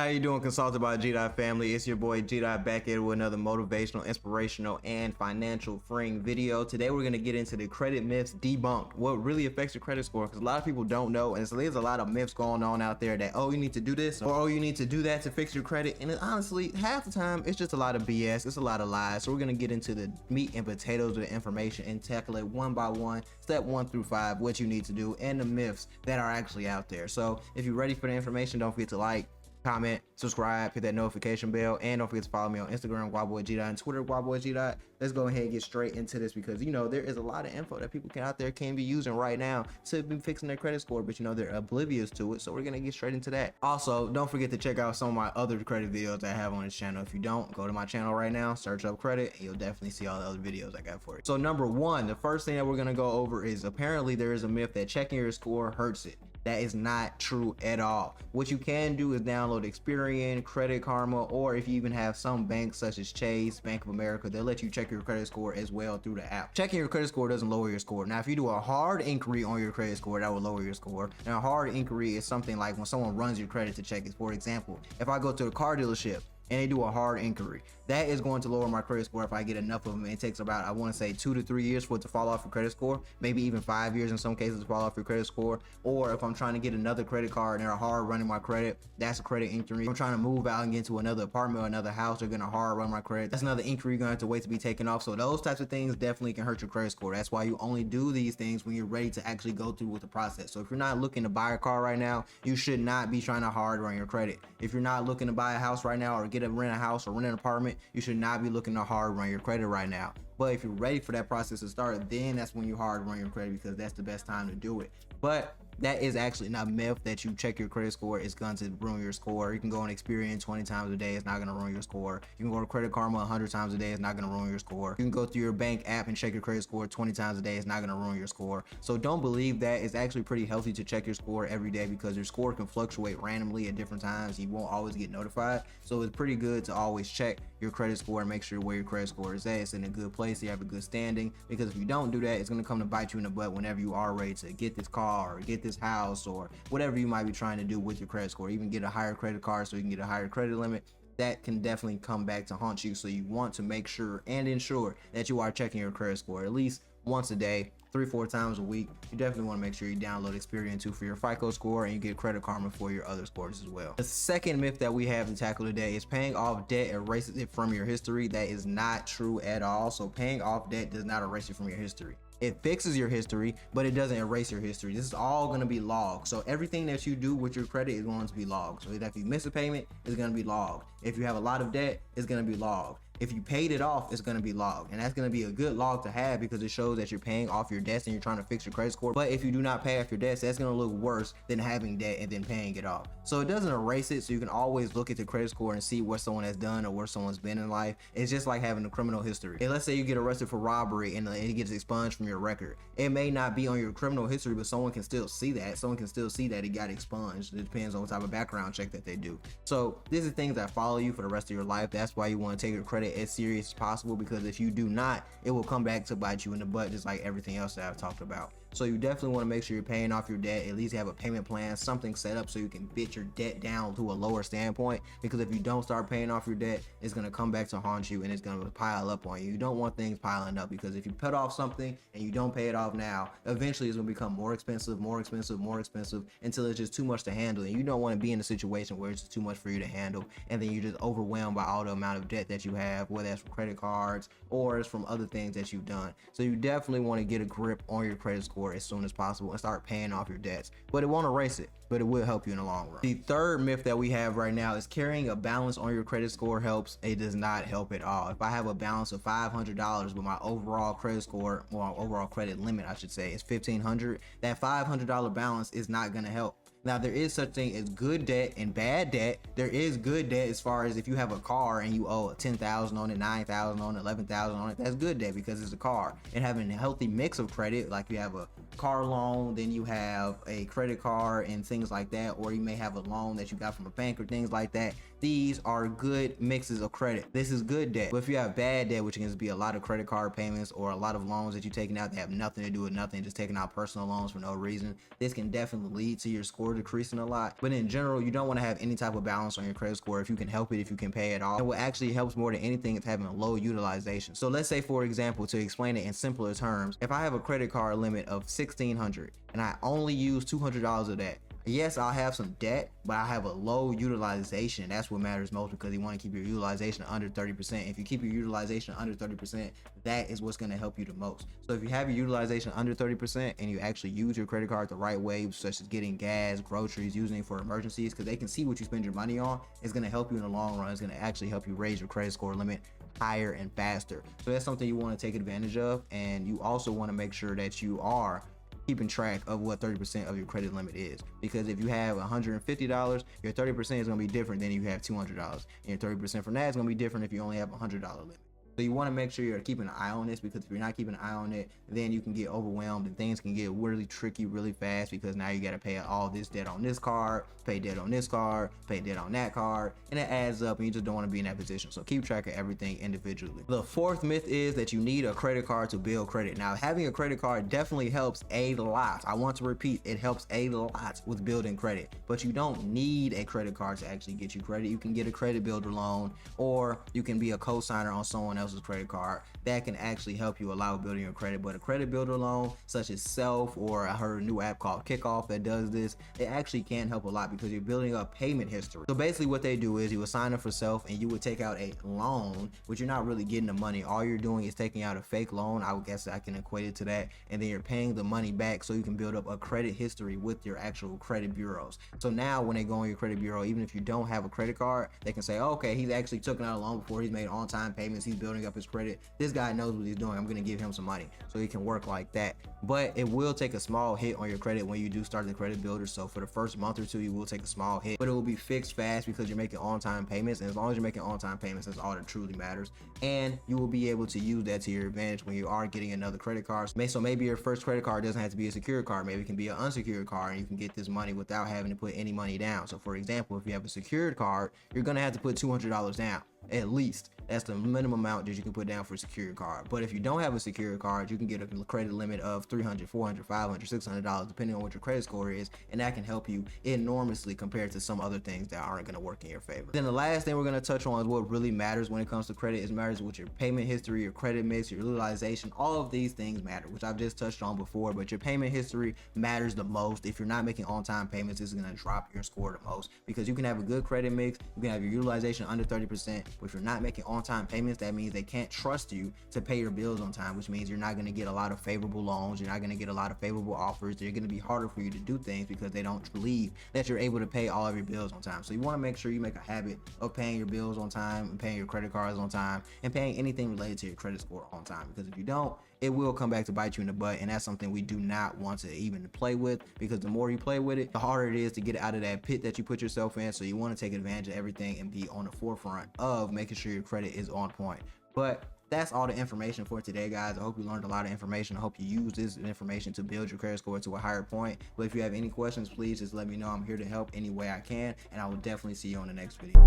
How you doing, Consulted by G-Dot family? It's your boy G-Dot back here with another motivational, inspirational, and financial freeing video. Today we're going to get into the credit myths debunked, what really affects your credit score, because a lot of people don't know, and so there's a lot of myths going on out there that, oh, you need to do this, or oh, you need to do that to fix your credit, and honestly, half the time, it's just a lot of BS, it's a lot of lies. So we're going to get into the meat and potatoes of the information and tackle it one by one, step 1 through 5, what you need to do, and the myths that are actually out there. So if you're ready for the information, don't forget to like, comment, subscribe, hit that notification bell, and don't forget to follow me on Instagram, WildBoyGDot, and Twitter, WildBoyGDot. Let's go ahead and get straight into this because, you know, there is a lot of info that people out there can be using right now to be fixing their credit score, but, you know, they're oblivious to it, so we're going to get straight into that. Also, don't forget to check out some of my other credit videos I have on this channel. If you don't, go to my channel right now, search up credit, and you'll definitely see all the other videos I got for you. So, number one, the first thing that we're going to go over is apparently there is a myth that checking your score hurts it. That is not true at all. What you can do is download Experian, Credit Karma, or if you even have some banks such as Chase, Bank of America, they'll let you check your credit score as well through the app. Checking your credit score doesn't lower your score. Now, if you do a hard inquiry on your credit score, that will lower your score. Now, a hard inquiry is something like when someone runs your credit to check it. For example, if I go to the car dealership and they do a hard inquiry, that is going to lower my credit score if I get enough of them. It takes about, I want to say 2 to 3 years for it to fall off your credit score, maybe even 5 years in some cases to fall off your credit score. Or if I'm trying to get another credit card and they're hard running my credit, that's a credit inquiry. If I'm trying to move out and get into another apartment or another house, they're gonna hard run my credit, that's another inquiry you're gonna have to wait to be taken off. So those types of things definitely can hurt your credit score. That's why you only do these things when you're ready to actually go through with the process. So if you're not looking to buy a car right now, you should not be trying to hard run your credit. If you're not looking to buy a house right now or rent a house or rent an apartment, you should not be looking to hard run your credit right now. But if you're ready for that process to start, then that's when you hard run your credit, because that's the best time to do it. But that is actually not a myth that you check your credit score is going to ruin your score. You can go on Experian 20 times a day, it's not going to ruin your score. You can go to Credit Karma 100 times a day, it's not going to ruin your score. You can go through your bank app and check your credit score 20 times a day, it's not going to ruin your score. So don't believe that. It's actually pretty healthy to check your score every day, because your score can fluctuate randomly at different times. You won't always get notified. So it's pretty good to always check your credit score and make sure where your credit score is at. It's in a good place, you have a good standing, because if you don't do that, it's going to come to bite you in the butt whenever you are ready to get this car or get this house or whatever you might be trying to do with your credit score. Even get a higher credit card so you can get a higher credit limit. That can definitely come back to haunt you. So you want to make sure and ensure that you are checking your credit score at least once a day, 3-4 times a week. You definitely want to make sure you download Experian too for your FICO score, and you get Credit Karma for your other scores as well. The second myth that we have to tackle today is paying off debt erases it from your history. That is not true at all. So paying off debt does not erase it from your history. It fixes your history, but it doesn't erase your history. This is all going to be logged. So everything that you do with your credit is going to be logged. So if you miss a payment, it's going to be logged. If you have a lot of debt, it's going to be logged. If you paid it off, it's going to be logged. And that's going to be a good log to have, because it shows that you're paying off your debts and you're trying to fix your credit score. But if you do not pay off your debts, that's going to look worse than having debt and then paying it off. So it doesn't erase it. So you can always look at the credit score and see what someone has done or where someone's been in life. It's just like having a criminal history. And let's say you get arrested for robbery and it gets expunged from your record. It may not be on your criminal history, but someone can still see that. Someone can still see that it got expunged. It depends on what type of background check that they do. So these are things that follow you for the rest of your life. That's why you want to take your credit as serious as possible, because if you do not, it will come back to bite you in the butt, just like everything else that I've talked about. So you definitely want to make sure you're paying off your debt. At least have a payment plan, something set up so you can get your debt down to a lower standpoint, because if you don't start paying off your debt, it's going to come back to haunt you and it's going to pile up on you. You don't want things piling up, because if you put off something and you don't pay it off now, eventually it's going to become more expensive, more expensive, more expensive, until it's just too much to handle. And you don't want to be in a situation where it's just too much for you to handle, and then you're just overwhelmed by all the amount of debt that you have, whether that's from credit cards or it's from other things that you've done. So you definitely want to get a grip on your credit score as soon as possible and start paying off your debts. But it won't erase it, but it will help you in the long run. The third myth that we have right now is carrying a balance on your credit score helps. It does not help at all. If I have a balance of $500, but my overall credit score, or my overall credit limit, I should say, is $1,500, that $500 balance is not going to help. Now, there is such thing as good debt and bad debt. There is good debt as far as if you have a car and you owe $10,000 on it, $9,000 on it, $11,000 on it, that's good debt because it's a car. And having a healthy mix of credit, like you have a car loan, then you have a credit card and things like that, or you may have a loan that you got from a bank or things like that. These are good mixes of credit. This is good debt. But if you have bad debt, which can be a lot of credit card payments or a lot of loans that you're taking out that have nothing to do with nothing, just taking out personal loans for no reason, this can definitely lead to your score score decreasing a lot. But in general, you don't want to have any type of balance on your credit score if you can help it, if you can pay it off. And what actually helps more than anything is having a low utilization. So let's say, for example, to explain it in simpler terms, if I have a credit card limit of $1,600 and I only use $200 of that, yes, I'll have some debt, but I have a low utilization. That's what matters most, because you want to keep your utilization under 30%. If you keep your utilization under 30%, that is what's going to help you the most. So if you have your utilization under 30% and you actually use your credit card the right way, such as getting gas, groceries, using it for emergencies, because they can see what you spend your money on, it's going to help you in the long run. It's going to actually help you raise your credit score limit higher and faster. So that's something you want to take advantage of. And you also want to make sure that you are keeping track of what 30% of your credit limit is, because if you have $150, your 30% is going to be different than you have $200, and your 30% from that is going to be different if you only have a $100 limit. So you want to make sure you're keeping an eye on this, because if you're not keeping an eye on it, then you can get overwhelmed and things can get really tricky really fast, because now you got to pay all this debt on this card, pay debt on this card, pay debt on that card, and it adds up and you just don't want to be in that position. So keep track of everything individually. The fourth myth is that you need a credit card to build credit. Now, having a credit card definitely helps a lot. I want to repeat, it helps a lot with building credit, but you don't need a credit card to actually get you credit. You can get a credit builder loan, or you can be a co-signer on someone else's credit card. That can actually help you allow building your credit. But a credit builder loan such as Self, or I heard a new app called Kickoff that does this, it actually can help a lot because you're building up payment history. So basically what they do is you would sign up for Self and you would take out a loan, but you're not really getting the money. All you're doing is taking out a fake loan. I would guess I can equate it to that, and then you're paying the money back so you can build up a credit history with your actual credit bureaus. So now when they go on your credit bureau, even if you don't have a credit card, they can say, oh, okay, he's actually taken out a loan before, he's made on-time payments, he's building up his credit, this guy knows what he's doing, I'm gonna give him some money. So it can work like that. But it will take a small hit on your credit when you do start the credit builder. So for the first month or two, you will take a small hit, but it will be fixed fast because you're making on-time payments. And as long as you're making on-time payments, that's all that truly matters. And you will be able to use that to your advantage when you are getting another credit card. So maybe your first credit card doesn't have to be a secured card. Maybe it can be an unsecured card, and you can get this money without having to put any money down. So for example, if you have a secured card, you're gonna have to put $200 down. At least that's the minimum amount that you can put down for a secured card. But if you don't have a secured card, you can get a credit limit of $300, $400, $500, $600 depending on what your credit score is, and that can help you enormously compared to some other things that aren't going to work in your favor. Then the last thing we're going to touch on is what really matters when it comes to credit. It matters with your payment history, your credit mix, your utilization. All of these things matter, which I've just touched on before, but your payment history matters the most. If you're not making on-time payments, this is going to drop your score the most, because you can have a good credit mix, you can have your utilization under 30%, but if you're not making on-time payments, that means they can't trust you to pay your bills on time, which means you're not going to get a lot of favorable loans, you're not going to get a lot of favorable offers, they're going to be harder for you to do things because they don't believe that you're able to pay all of your bills on time. So you want to make sure you make a habit of paying your bills on time and paying your credit cards on time and paying anything related to your credit score on time, because if you don't, it will come back to bite you in the butt, and that's something we do not want to even play with, because the more you play with it, the harder it is to get out of that pit that you put yourself in. So you want to take advantage of everything and be on the forefront of making sure your credit is on point. But that's all the information for today, guys. I hope you learned a lot of information. I hope you use this information to build your credit score to a higher point. But if you have any questions, please just let me know. I'm here to help any way I can, and I will definitely see you on the next video.